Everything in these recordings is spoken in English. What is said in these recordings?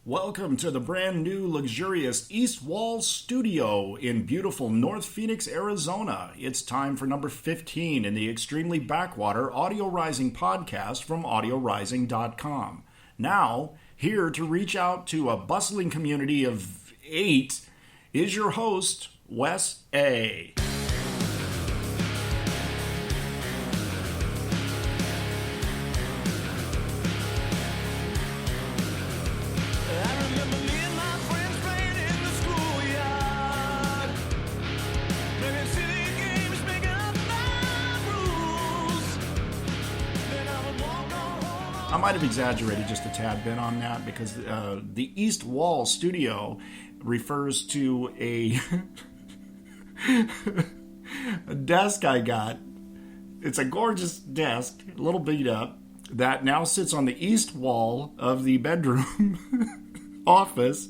Welcome to the brand new luxurious East Wall studio in beautiful North Phoenix, Arizona. It's time for number 15 in the extremely backwater Audio Rising podcast from AudioRising.com. Now, here to reach out to a bustling community of 8 is your host, Wes A. I might have exaggerated just a tad bit on that because the East Wall studio refers to a desk I got. It's a gorgeous desk, a little beat up, that now sits on the east wall of the bedroom office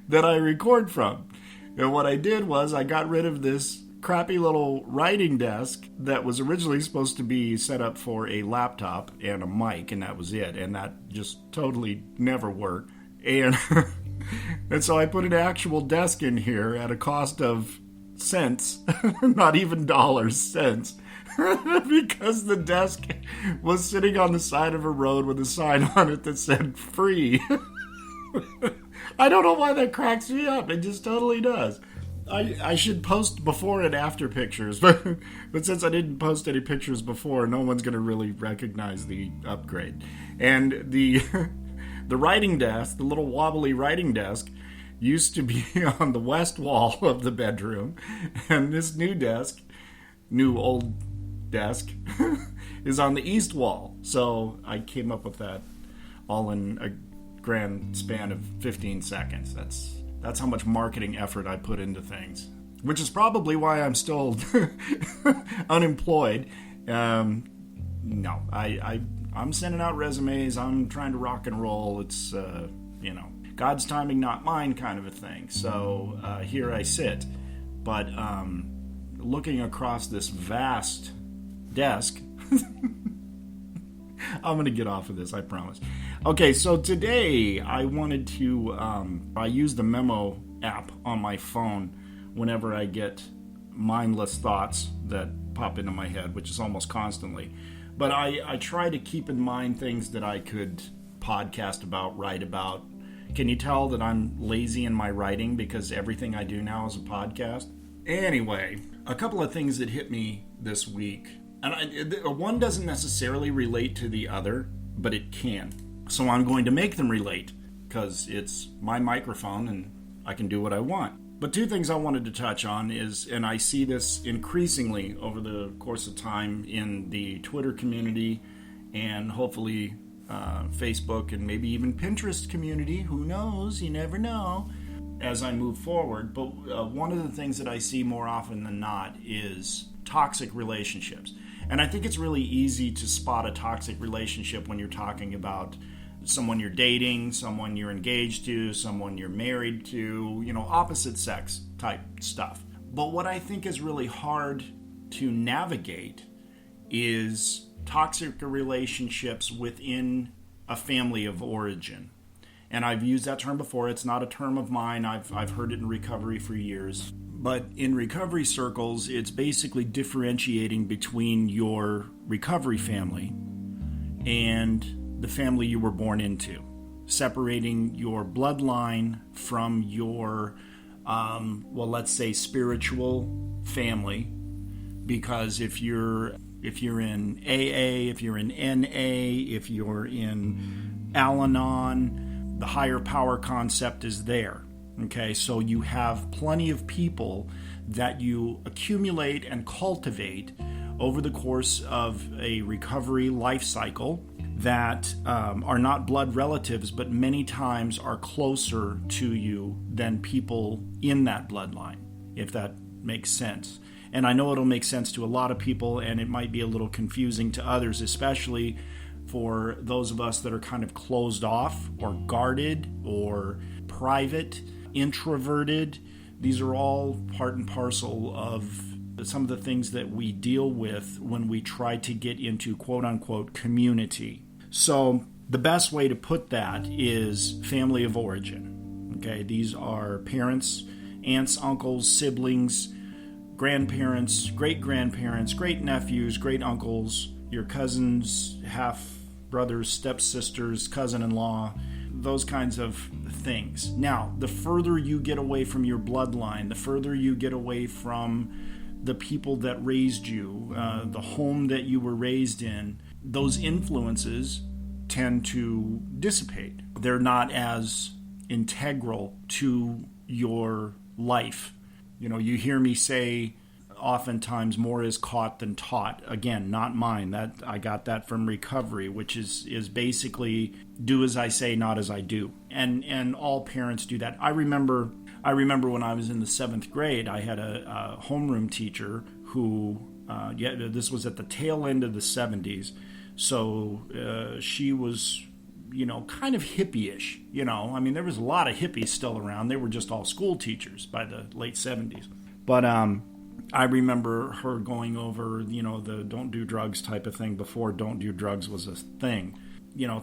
that I record from. And what I did was I got rid of this crappy little writing desk that was originally supposed to be set up for a laptop and a mic, and that was it. And that just totally never worked. And and so I put an actual desk in here at a cost of cents, not even dollars, cents, because the desk was sitting on the side of a road with a sign on it that said free. I don't know why that cracks me up. It just totally does. I should post before and after pictures, but since I didn't post any pictures before, no one's going to really recognize the upgrade. And the writing desk, the little wobbly writing desk, used to be on the west wall of the bedroom, and this new old desk, is on the east wall. So I came up with that all in a grand span of 15 seconds. That's how much marketing effort I put into things, which is probably why I'm still unemployed. No, I'm sending out resumes. I'm trying to rock and roll. It's, God's timing, not mine kind of a thing. So here I sit. But looking across this vast desk, I'm going to get off of this, I promise. Okay, so today I wanted to, I use the memo app on my phone whenever I get mindless thoughts that pop into my head, which is almost constantly. But I try to keep in mind things that I could podcast about, write about. Can you tell that I'm lazy in my writing because everything I do now is a podcast? Anyway, a couple of things that hit me this week. And one doesn't necessarily relate to the other, but it can. So I'm going to make them relate because it's my microphone and I can do what I want. But two things I wanted to touch on is, and I see this increasingly over the course of time in the Twitter community and hopefully Facebook and maybe even Pinterest community. Who knows? You never know as I move forward. But one of the things that I see more often than not is toxic relationships. And I think it's really easy to spot a toxic relationship when you're talking about someone you're dating, someone you're engaged to, someone you're married to, opposite sex type stuff. But what I think is really hard to navigate is toxic relationships within a family of origin. And I've used that term before. It's not a term of mine. I've heard it in recovery for years. But in recovery circles, it's basically differentiating between your recovery family and the family you were born into. Separating your bloodline from your, let's say spiritual family. Because if you're in AA, if you're in NA, if you're in Al-Anon, the higher power concept is there. Okay, so you have plenty of people that you accumulate and cultivate over the course of a recovery life cycle that are not blood relatives, but many times are closer to you than people in that bloodline, if that makes sense. And I know it'll make sense to a lot of people, and it might be a little confusing to others, especially for those of us that are kind of closed off or guarded or private, introverted. These are all part and parcel of some of the things that we deal with when we try to get into quote-unquote community. So The best way to put that is family of origin. Okay, these are parents, aunts, uncles, siblings, grandparents, great-grandparents, great-nephews, great-uncles, your cousins, half-brothers, stepsisters, cousin-in-law, those kinds of things. Now, the further you get away from your bloodline, the further you get away from the people that raised you, the home that you were raised in, those influences tend to dissipate. They're not as integral to your life. You know, you hear me say oftentimes more is caught than taught. Again, not mine. That I got that from recovery, which is basically do as I say, not as I do. And all parents do that. I remember when I was in the 7th grade, I had a homeroom teacher who, this was at the tail end of the 70s. So she was, kind of hippie-ish. I mean, there was a lot of hippies still around. They were just all school teachers by the late 70s. But I remember her going over, the don't do drugs type of thing before don't do drugs was a thing,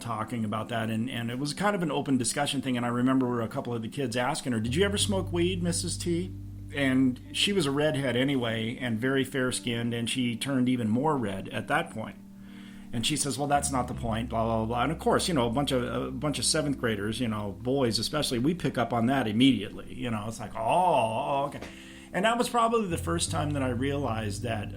talking about that. And it was kind of an open discussion thing. And I remember a couple of the kids asking her, did you ever smoke weed, Mrs. T? And she was a redhead anyway and very fair-skinned, and she turned even more red at that point. And she says, well, that's not the point, blah, blah, blah. And of course, a bunch of 7th graders, boys especially, we pick up on that immediately. It's like, oh, okay. And that was probably the first time that I realized that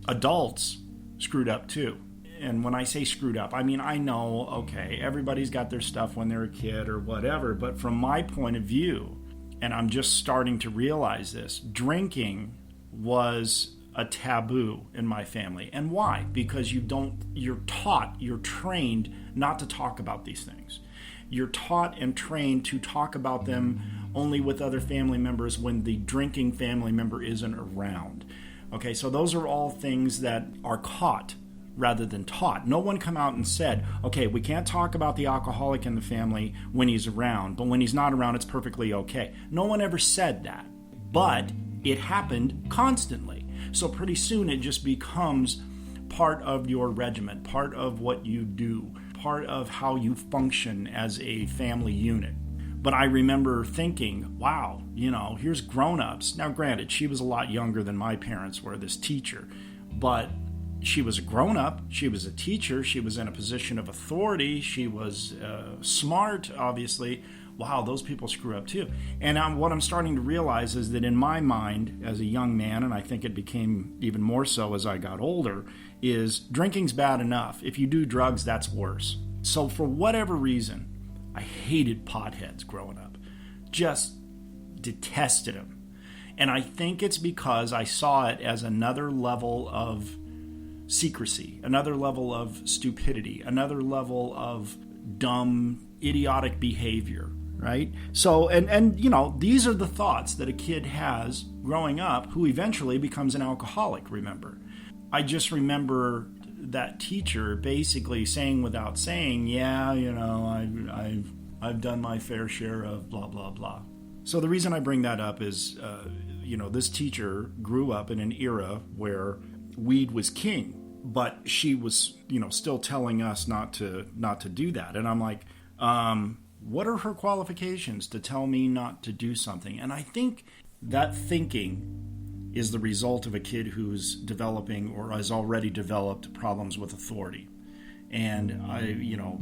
adults screwed up too. And when I say screwed up, I mean, I know, okay, everybody's got their stuff when they're a kid or whatever. But from my point of view, and I'm just starting to realize this, drinking was a taboo in my family. And why? Because you're trained not to talk about these things. You're taught and trained to talk about them only with other family members when the drinking family member isn't around. Okay, so those are all things that are caught rather than taught. No one come out and said, okay, we can't talk about the alcoholic in the family when he's around, but when he's not around, it's perfectly okay. No one ever said that, but it happened constantly. So pretty soon it just becomes part of your regiment, part of what you do, part of how you function as a family unit. But I remember thinking, wow, here's grown-ups. Now, granted, she was a lot younger than my parents were, this teacher, but she was a grown-up, she was a teacher, she was in a position of authority, she was smart, obviously. Wow, those people screw up too. And what I'm starting to realize is that in my mind, as a young man, and I think it became even more so as I got older, is drinking's bad enough. If you do drugs, that's worse. So for whatever reason, I hated potheads growing up. Just detested them. And I think it's because I saw it as another level of secrecy, another level of stupidity, another level of dumb, idiotic behavior. Right? So, and these are the thoughts that a kid has growing up who eventually becomes an alcoholic, remember. I just remember that teacher basically saying without saying, yeah, I've done my fair share of blah, blah, blah. So the reason I bring that up is, this teacher grew up in an era where weed was king, but she was, still telling us not to do that. And I'm like, what are her qualifications to tell me not to do something? And I think that thinking is the result of a kid who's developing or has already developed problems with authority. And I,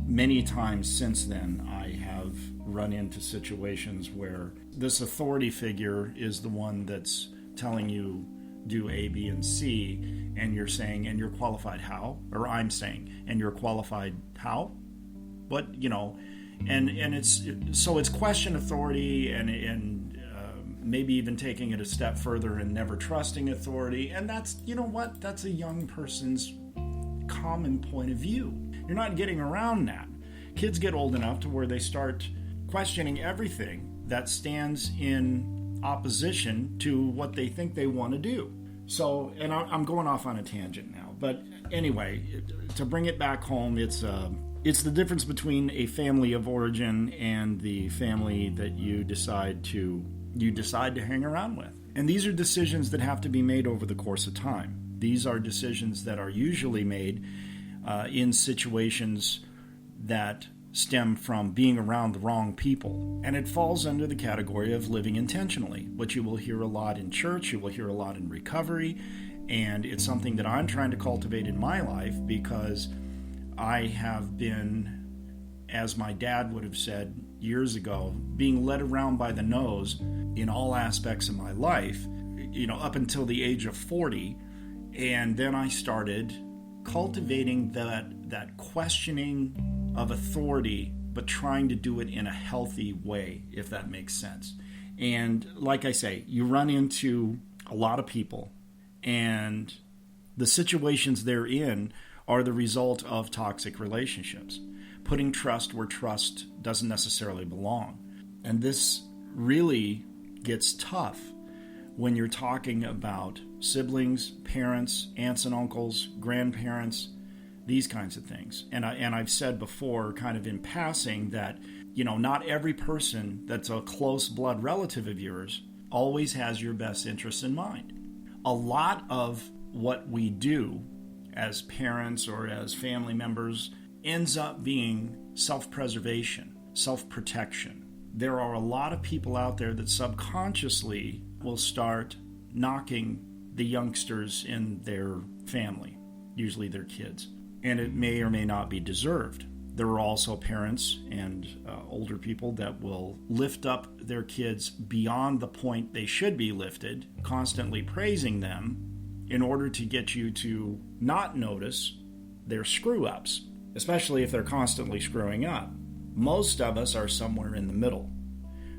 many times since then, I have run into situations where this authority figure is the one that's telling you do A, B, and C, and you're saying, and you're qualified how? Or I'm saying, and you're qualified how? But, and it's question authority and maybe even taking it a step further and never trusting authority. And that's, that's a young person's common point of view. You're not getting around that. Kids get old enough to where they start questioning everything that stands in opposition to what they think they want to do. So, and I'm going off on a tangent now, but anyway, to bring it back home, it's the difference between a family of origin and the family that you decide to hang around with. And these are decisions that have to be made over the course of time. These are decisions that are usually made in situations that stem from being around the wrong people. And it falls under the category of living intentionally, which you will hear a lot in church, you will hear a lot in recovery, and it's something that I'm trying to cultivate in my life because I have been, as my dad would have said years ago, being led around by the nose in all aspects of my life, up until the age of 40. And then I started cultivating that questioning of authority, but trying to do it in a healthy way, if that makes sense. And like I say, you run into a lot of people, and the situations they're in are the result of toxic relationships, putting trust where trust doesn't necessarily belong. And this really gets tough when you're talking about siblings, parents, aunts and uncles, grandparents, these kinds of things. And I've said before, kind of in passing, that not every person that's a close blood relative of yours always has your best interests in mind. A lot of what we do as parents or as family members ends up being self-preservation, self-protection. There are a lot of people out there that subconsciously will start knocking the youngsters in their family, usually their kids. And it may or may not be deserved. There are also parents and older people that will lift up their kids beyond the point they should be lifted, constantly praising them in order to get you to not notice their screw-ups, especially if they're constantly screwing up. Most of us are somewhere in the middle,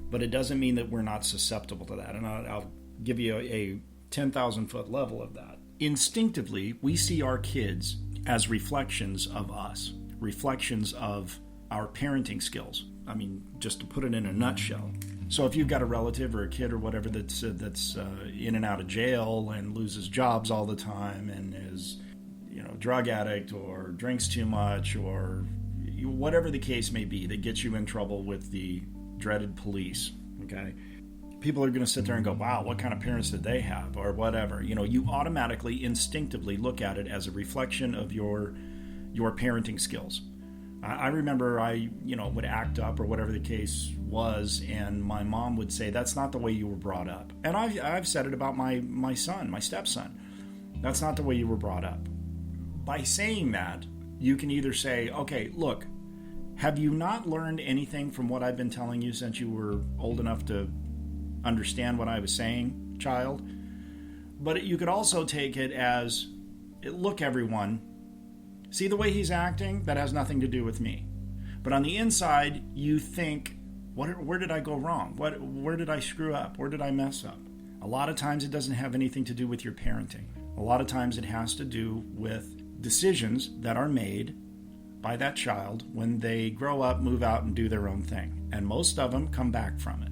but it doesn't mean that we're not susceptible to that. And I'll give you a 10,000-foot level of that. Instinctively, we see our kids as reflections of us, reflections of our parenting skills. I mean, just to put it in a nutshell. So if you've got a relative or a kid or whatever that's in and out of jail and loses jobs all the time and is, drug addict or drinks too much or whatever the case may be that gets you in trouble with the dreaded police, okay? People are going to sit there and go, wow, what kind of parents did they have, or whatever. You automatically, instinctively look at it as a reflection of your parenting skills. I remember I would act up or whatever the case was, and my mom would say, that's not the way you were brought up. And I've said it about my son, my stepson. That's not the way you were brought up. By saying that, you can either say, okay, look, have you not learned anything from what I've been telling you since you were old enough to understand what I was saying, child? But you could also take it as, look, everyone, see the way he's acting? That has nothing to do with me. But on the inside, you think, where did I go wrong? Where did I screw up? Where did I mess up? A lot of times it doesn't have anything to do with your parenting. A lot of times it has to do with decisions that are made by that child when they grow up, move out, and do their own thing. And most of them come back from it.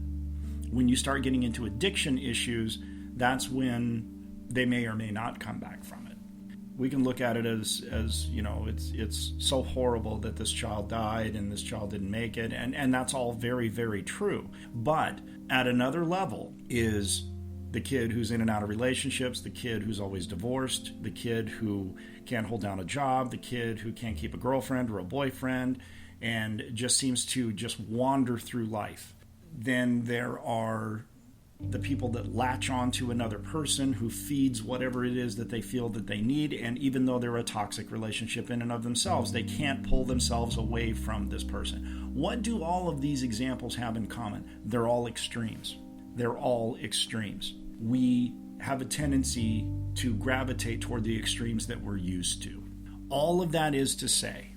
When you start getting into addiction issues, that's when they may or may not come back from it. We can look at it as it's so horrible that this child died and this child didn't make it, and that's all very, very true. But at another level is the kid who's in and out of relationships, the kid who's always divorced, the kid who can't hold down a job, the kid who can't keep a girlfriend or a boyfriend, and just seems to just wander through life. Then there are the people that latch on to another person who feeds whatever it is that they feel that they need, and even though they're a toxic relationship in and of themselves, they can't pull themselves away from this person. What do all of these examples have in common? They're all extremes. They're all extremes. We have a tendency to gravitate toward the extremes that we're used to. All of that is to say,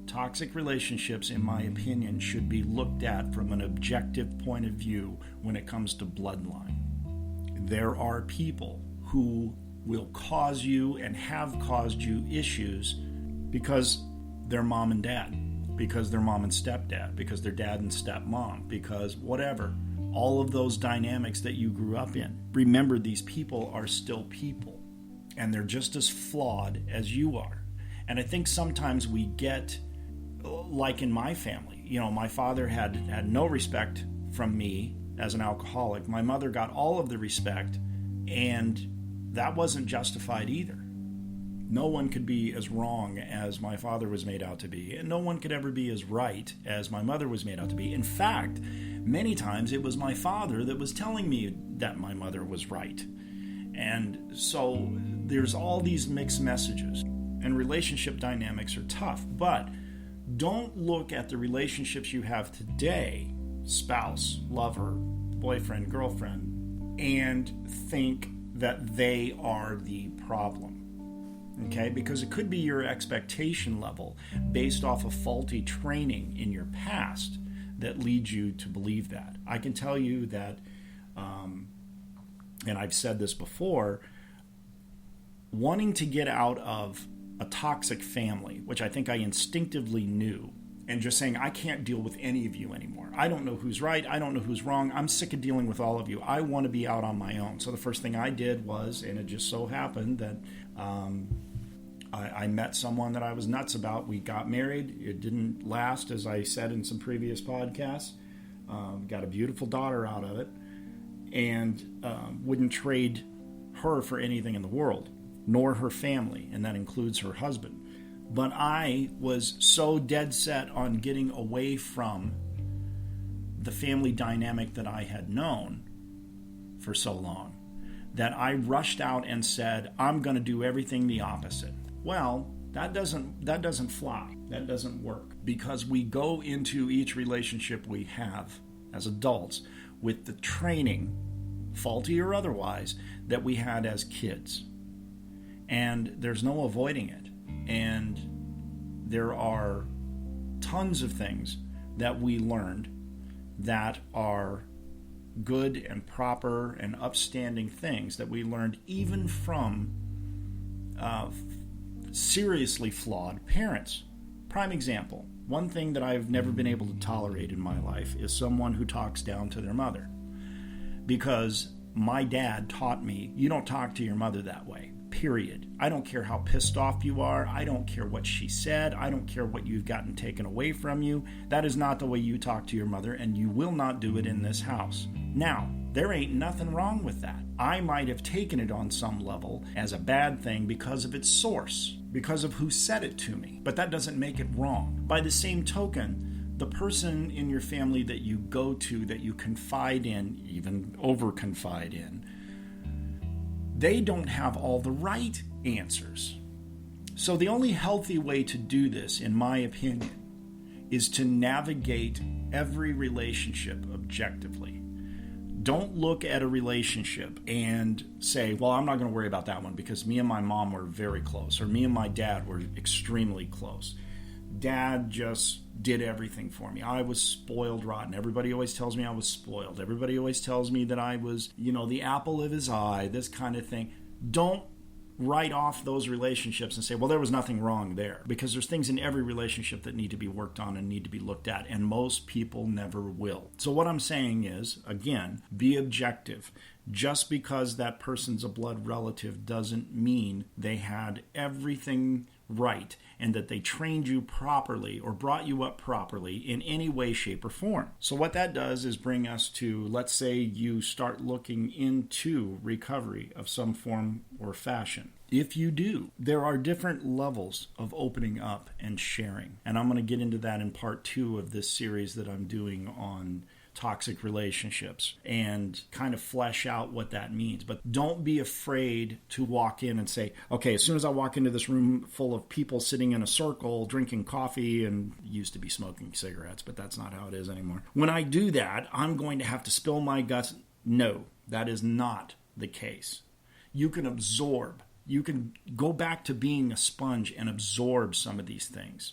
toxic relationships, in my opinion, should be looked at from an objective point of view when it comes to bloodline. There are people who will cause you and have caused you issues because they're mom and dad, because they're mom and stepdad, because they're dad and stepmom, because whatever. All of those dynamics that you grew up in. Remember, these people are still people, and they're just as flawed as you are. And I think sometimes we get, like in my family, my father had no respect from me as an alcoholic. My mother got all of the respect, and that wasn't justified either. No one could be as wrong as my father was made out to be, and no one could ever be as right as my mother was made out to be. In fact, many times it was my father that was telling me that my mother was right. And so there's all these mixed messages, and relationship dynamics are tough. But don't look at the relationships you have today, spouse, lover, boyfriend, girlfriend, and think that they are the problem. Okay? Because it could be your expectation level based off of faulty training in your past that leads you to believe that. I can tell you that, and I've said this before, wanting to get out of a toxic family, which I think I instinctively knew, and just saying, I can't deal with any of you anymore. I don't know who's right. I don't know who's wrong. I'm sick of dealing with all of you. I want to be out on my own. So the first thing I did was, and it just so happened that I met someone that I was nuts about. We got married. It didn't last, as I said in some previous podcasts. Got a beautiful daughter out of it, and wouldn't trade her for anything in the world, nor her family, and that includes her husband. But I was so dead set on getting away from the family dynamic that I had known for so long that I rushed out and said, I'm going to do everything the opposite. Well, that doesn't fly. That doesn't work, because we go into each relationship we have as adults with the training, faulty or otherwise, that we had as kids. And there's no avoiding it. And there are tons of things that we learned that are good and proper and upstanding things that we learned even from seriously flawed parents. Prime example, one thing that I've never been able to tolerate in my life is someone who talks down to their mother. Because my dad taught me, you don't talk to your mother that way. Period. I don't care how pissed off you are. I don't care what she said. I don't care what you've gotten taken away from you. That is not the way you talk to your mother, and you will not do it in this house. Now, there ain't nothing wrong with that. I might have taken it on some level as a bad thing because of its source, because of who said it to me. But that doesn't make it wrong. By the same token, the person in your family that you go to, that you confide in, even over-confide in, they don't have all the right answers. So the only healthy way to do this, in my opinion, is to navigate every relationship objectively. Don't look at a relationship and say, well, I'm not going to worry about that one because me and my mom were very close, or me and my dad were extremely close. Dad just did everything for me. I was spoiled rotten. Everybody always tells me I was spoiled. Everybody always tells me that I was, the apple of his eye, this kind of thing. Don't write off those relationships and say, well, there was nothing wrong there. Because there's things in every relationship that need to be worked on and need to be looked at, and most people never will. So what I'm saying is, again, be objective. Just because that person's a blood relative doesn't mean they had everything right and that they trained you properly or brought you up properly in any way, shape, or form. So what that does is bring us to, let's say you start looking into recovery of some form or fashion. If you do, there are different levels of opening up and sharing. And I'm going to get into that in part 2 of this series that I'm doing on toxic relationships and kind of flesh out what that means. But don't be afraid to walk in and say, okay, as soon as I walk into this room full of people sitting in a circle, drinking coffee and used to be smoking cigarettes, but that's not how it is anymore. When I do that, I'm going to have to spill my guts. No, that is not the case. You can absorb. You can go back to being a sponge and absorb some of these things.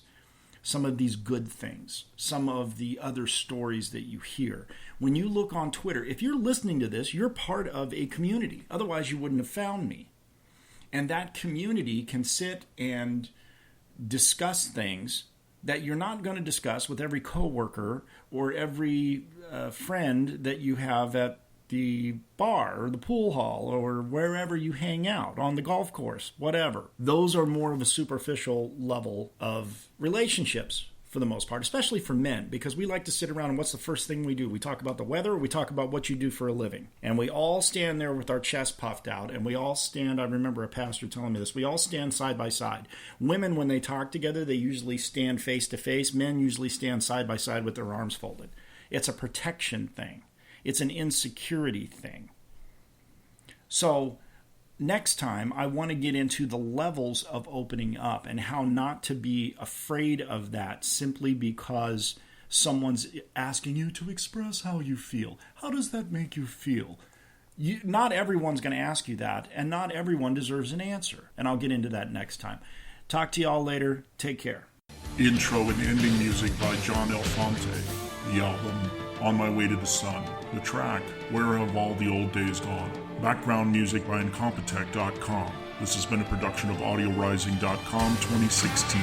Some of these good things, some of the other stories that you hear. When you look on Twitter, if you're listening to this, you're part of a community. Otherwise, you wouldn't have found me. And that community can sit and discuss things that you're not going to discuss with every coworker or every friend that you have at the bar or the pool hall or wherever you hang out, on the golf course, whatever. Those are more of a superficial level of relationships for the most part, especially for men, because we like to sit around and what's the first thing we do? We talk about the weather, or we talk about what you do for a living. And we all stand there with our chest puffed out, and we all stand, I remember a pastor telling me this, we all stand side by side. Women, when they talk together, they usually stand face to face. Men usually stand side by side with their arms folded. It's a protection thing. It's an insecurity thing. So next time, I want to get into the levels of opening up and how not to be afraid of that simply because someone's asking you to express how you feel. How does that make you feel? Not everyone's going to ask you that, and not everyone deserves an answer. And I'll get into that next time. Talk to y'all later. Take care. Intro and ending music by John Elfonte. The album, On My Way to the Sun. The track, Where Have All the Old Days Gone? Background music by Incompetech.com. This has been a production of AudioRising.com 2016.